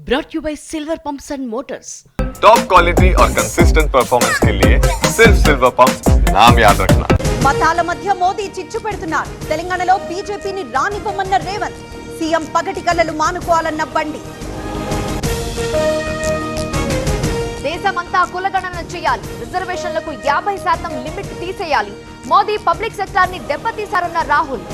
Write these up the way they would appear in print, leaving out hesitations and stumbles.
brought you by Silver Pumps and Motors. Top quality और consistent performance के लिए सिर्फ सिल्वर पंप्स नाम याद रखना। మతాల మధ్య మోదీ చిచ్చు పెడుతున్నారు. తెలంగాణలో బీజేపీని రానివ్వమన్న రేవంత్, సీఎం పగటి కళ్ళలు మానుకోవాలన్న బండి. దేశమంతా కులగణన చేయాలి, రిజర్వేషన్లకు 50% లిమిట్ తీసేయాలి. మోదీ పబ్లిక్ సెక్టార్ ని దెబ్బతీశారన్న రాహుల్.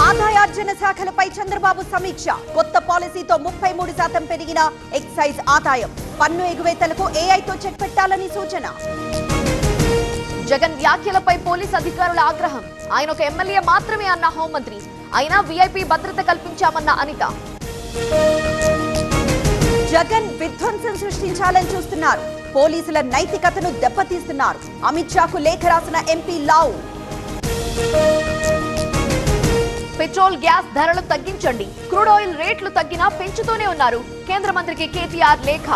ఆదాయార్జన శాఖలపై చంద్రబాబు సమీక్ష. కొత్త పాలసీతో 33% పెరిగిన ఎక్సైజ్ ఆదాయం. పన్ను ఎగువేతలకు ఏఐతో చెక్ పెట్టాలని సూచన. జగన్ వ్యాఖ్యలపై పోలీస్ అధికారుల ఆగ్రహం. ఆయన ఒక ఎమ్మెల్యే మాత్రమే అన్న హోంమంత్రి. అయినా వీఐపీ భద్రత కల్పించామన్న అనిత. జగన్ విధ్వంసం సృష్టించాలని చూస్తున్నారు. పోలీసుల నైతికతను దెబ్బతీస్తున్నారు. అమిత్ షాకు లేఖ రాసిన ఎంపీ లావు. పెట్రోల్ గ్యాస్ ధరలు తగ్గించండి, క్రూడ్ ఆయిల్ రేట్లు తగ్గినా పెంచుతూనే ఉన్నారు. కేంద్ర మంత్రికి కేటీఆర్ లేఖ.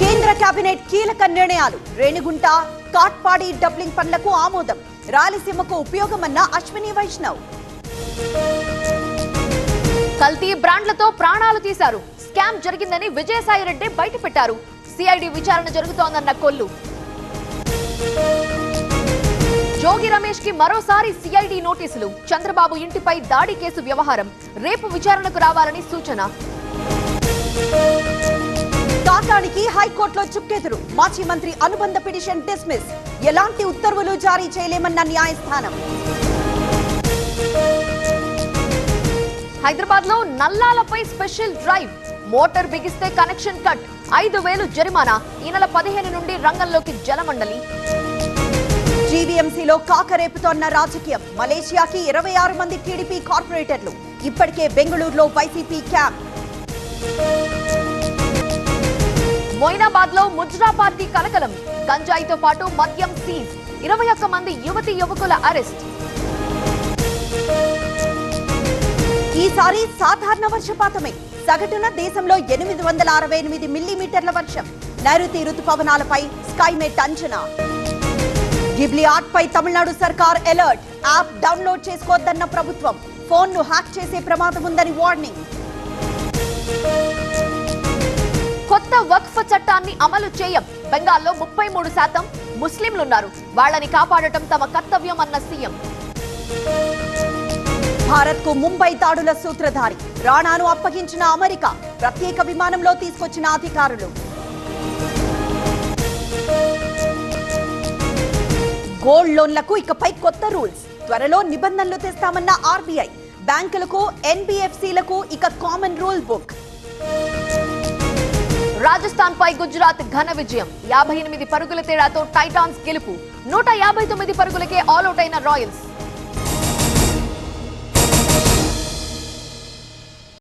కేంద్ర కేబినెట్ కీలక నిర్ణయాలు. రేణిగుంట కాట్పాడి డబ్లింగ్ పనులకు ఆమోదం. రాయలసీమకు ఉపయోగమన్న అశ్విని వైష్ణవ్. కల్తీ బ్రాండ్లతో ప్రాణాలు తీశారు. స్కామ్ జరిగిందని విజయసాయిరెడ్డి బయటపెట్టారు. సిఐడి విచారణ జరుగుతోందన్న కొల్లు. జోగి రమేష్ కి మరోసారి సిఐడి నోటీసులు. చంద్రబాబు ఇంటిపై దాడి కేసు వ్యవహారం. రేపు విచారణకు రావాలని సూచన. కాకానికి హైకోర్టులో చుక్కెదురు. మాజీ మంత్రి అనుబంధ పిటిషన్ డిస్మిస్. ఎలాంటి ఉత్తర్వులు జారీ చేయలేమన్న న్యాయస్థానం. హైదరాబాద్ లో నల్లాలపై స్పెషల్ డ్రైవ్. మోటార్ బిగిస్తే కనెక్షన్ కట్, 5,000 జరిమానా. ఈ నెల 15 నుండి రంగంలోకి జలమండలి. జీవీఎంసీలో కాకరేపుతోన్న రాజకీయం. మలేషియాకి 26 మంది టీడీపీ కార్పొరేటర్లు. ఇప్పటికే బెంగళూరులో వైసీపీ క్యాంప్. మొయినాబాద్ లో ముజ్రా పార్టీ కలకలం. గంజాయితో పాటు మద్యం సీజ్. 21 మంది యువతీ యువకుల అరెస్ట్. ఈసారి సాధారణ వర్షపాతమే. సగటున దేశంలో 868 మిల్లీమీటర్ల వర్షం. నైరుతి రుతుపవనాలపై స్కైమెట్ అంచనా. గిబ్లీ ఆర్ట్ పై తమిళనాడు సర్కార్ అలర్ట్. యాప్ డౌన్లోడ్ చేసుకోవద్దన్న ప్రభుత్వం. ఫోన్ ను హ్యాక్ చేసే ప్రమాదం ఉందని వార్నింగ్. కొత్త వక్ఫ్ చట్టాన్ని అమలు చేయం. బెంగాల్లో 33% ముస్లింలున్నారు. వాళ్ళని కాపాడటం తమ కర్తవ్యం అన్న సీఎం. భారత్ కు ముంబై దాడుల సూత్రధారి. రాణాను అప్పగించిన అమెరికా. ప్రత్యేక విమానంలో తీసుకొచ్చిన అధికారులు. గోల్డ్ లోన్లకు ఇకపై కొత్త రూల్స్. త్వరలో నిబంధనలు తెస్తామన్న ఆర్బీఐ. బ్యాంకులకు, ఎన్బిఎఫ్సిలకు ఇక కామన్ రూల్ బుక్. రాజస్థాన్ పై గుజరాత్ ఘన విజయం. 58 పరుగుల తేడాతో టైటాన్స్ గెలుపు. 159 పరుగులకే ఆల్అౌట్ అయిన రాయల్స్.